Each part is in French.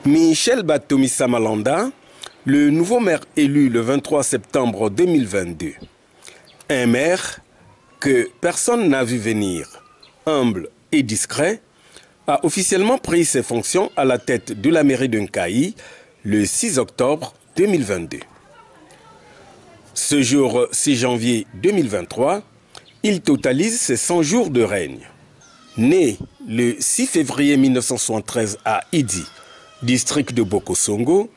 Michel Batomissa Malanda, le nouveau maire élu le 23 septembre 2022. Un maire que personne n'a vu venir, humble et discret, a officiellement pris ses fonctions à la tête de la mairie de Nkayi le 6 octobre 2022. Ce jour 6 janvier 2023, il totalise ses 100 jours de règne. Né le 6 février 1973 à Idi, district de Bokosongo,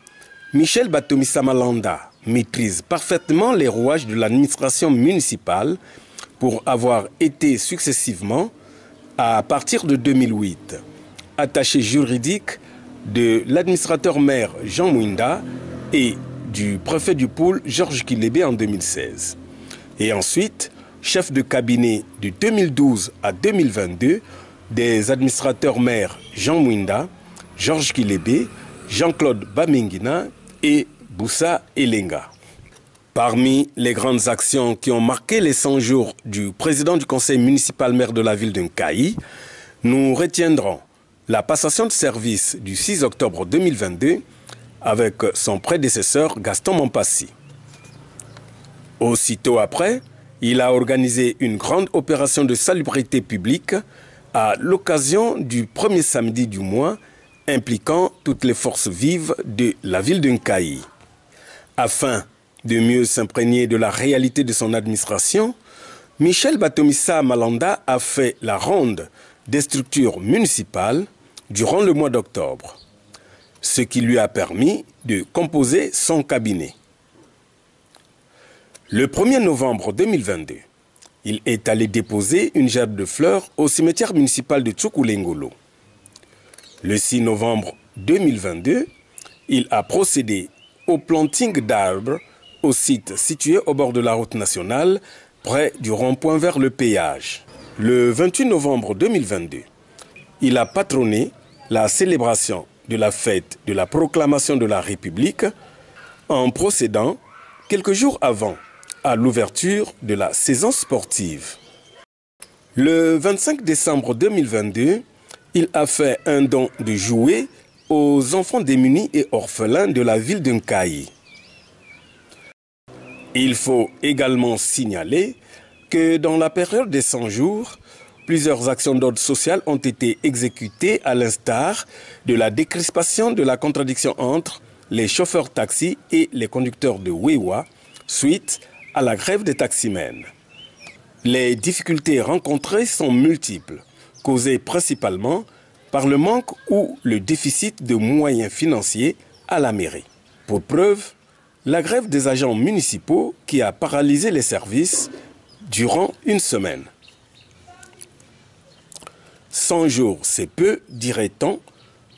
Michel Batomissa Malanda maîtrise parfaitement les rouages de l'administration municipale pour avoir été successivement, à partir de 2008, attaché juridique de l'administrateur-maire Jean Mwinda et du préfet du pôle Georges Kilébé en 2016. Et ensuite, chef de cabinet de 2012 à 2022 des administrateurs-maires Jean Mwinda, Georges Kilébé, Jean-Claude Bamengina et Boussa Elenga. Parmi les grandes actions qui ont marqué les 100 jours du président du conseil municipal maire de la ville de Nkayi, nous retiendrons la passation de service du 6 octobre 2022 avec son prédécesseur Gaston Mampassi. Aussitôt après, il a organisé une grande opération de salubrité publique à l'occasion du premier samedi du mois impliquant toutes les forces vives de la ville de Nkayi. Afin de mieux s'imprégner de la réalité de son administration, Michel Batomissa Malanda a fait la ronde des structures municipales durant le mois d'octobre, ce qui lui a permis de composer son cabinet. Le 1er novembre 2022, il est allé déposer une gerbe de fleurs au cimetière municipal de Tchoukoulengolo. Le 6 novembre 2022, il a procédé au planting d'arbres au site situé au bord de la route nationale, près du rond-point vers le péage. Le 28 novembre 2022, il a patronné la célébration de la fête de la proclamation de la République en procédant quelques jours avant à l'ouverture de la saison sportive. Le 25 décembre 2022, il a fait un don de jouets aux enfants démunis et orphelins de la ville de Nkayi. Il faut également signaler que dans la période des 100 jours, plusieurs actions d'ordre social ont été exécutées à l'instar de la décrispation de la contradiction entre les chauffeurs taxis et les conducteurs de Wewa suite à la grève des taximens. Les difficultés rencontrées sont multiples, causées principalement par le manque ou le déficit de moyens financiers à la mairie. Pour preuve, la grève des agents municipaux qui a paralysé les services durant une semaine. 100 jours, c'est peu, dirait-on,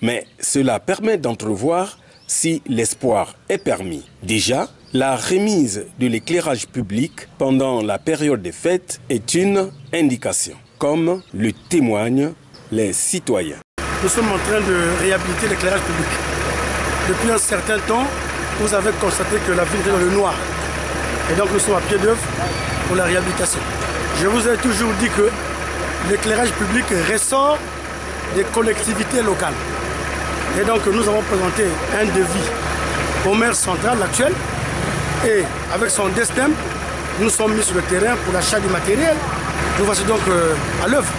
mais cela permet d'entrevoir si l'espoir est permis. Déjà, la remise de l'éclairage public pendant la période des fêtes est une indication, comme le témoignent les citoyens. Nous sommes en train de réhabiliter l'éclairage public. Depuis un certain temps, vous avez constaté que la ville est dans le noir. Et donc nous sommes à pied d'œuvre pour la réhabilitation. Je vous ai toujours dit que l'éclairage public ressort des collectivités locales. Et donc nous avons présenté un devis au maire central actuel. Et avec son destin, nous sommes mis sur le terrain pour l'achat du matériel. Nous voici donc à l'œuvre.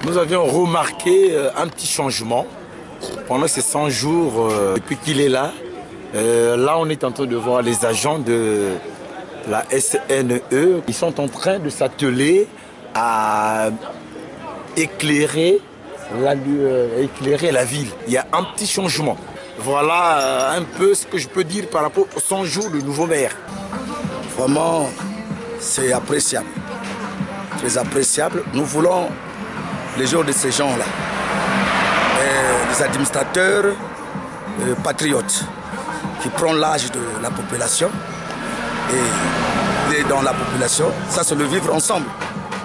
Nous avions remarqué un petit changement pendant ces 100 jours depuis qu'il est là. Là, on est en train de voir les agents de la SNE. Ils sont en train de s'atteler à éclairer la ville. Il y a un petit changement. Voilà un peu ce que je peux dire par rapport aux 100 jours du nouveau maire. Vraiment, c'est appréciable. Très appréciable. Nous voulons les jours de ces gens-là. Les administrateurs patriotes qui prennent l'âge de la population et dans la population, ça c'est le vivre ensemble.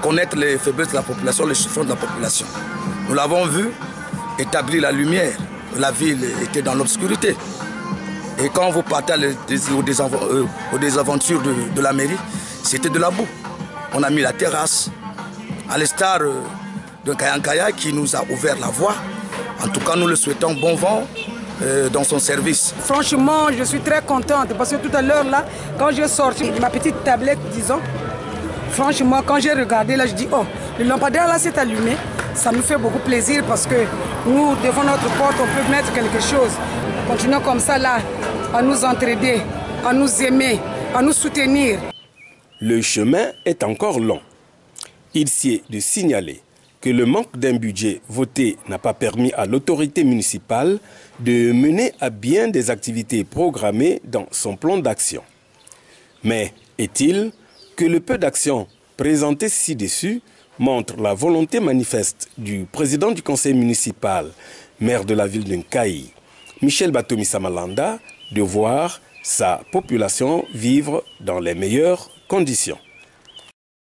Connaître les faiblesses de la population, les souffrances de la population. Nous l'avons vu, établir la lumière. La ville était dans l'obscurité. Et quand vous partez aux désaventures de la mairie, c'était de la boue. On a mis la terrasse, à l'instar de Kayankaya qui nous a ouvert la voie En tout cas, nous le souhaitons bon vent dans son service. Franchement, je suis très contente parce que tout à l'heure, là, quand j'ai sorti ma petite tablette, disons, franchement, quand j'ai regardé, là, je dis, oh, le lampadaire, là, s'est allumé. Ça nous fait beaucoup plaisir parce que nous, devant notre porte, on peut mettre quelque chose. Continuons comme ça, là, à nous entraider, à nous aimer, à nous soutenir. Le chemin est encore long. Il s'y est de signaler que le manque d'un budget voté n'a pas permis à l'autorité municipale de mener à bien des activités programmées dans son plan d'action. Mais est-il que le peu d'actions présentées ci-dessus montre la volonté manifeste du président du conseil municipal, maire de la ville de Nkayi, Michel Batomisa Malanda, de voir sa population vivre dans les meilleures conditions.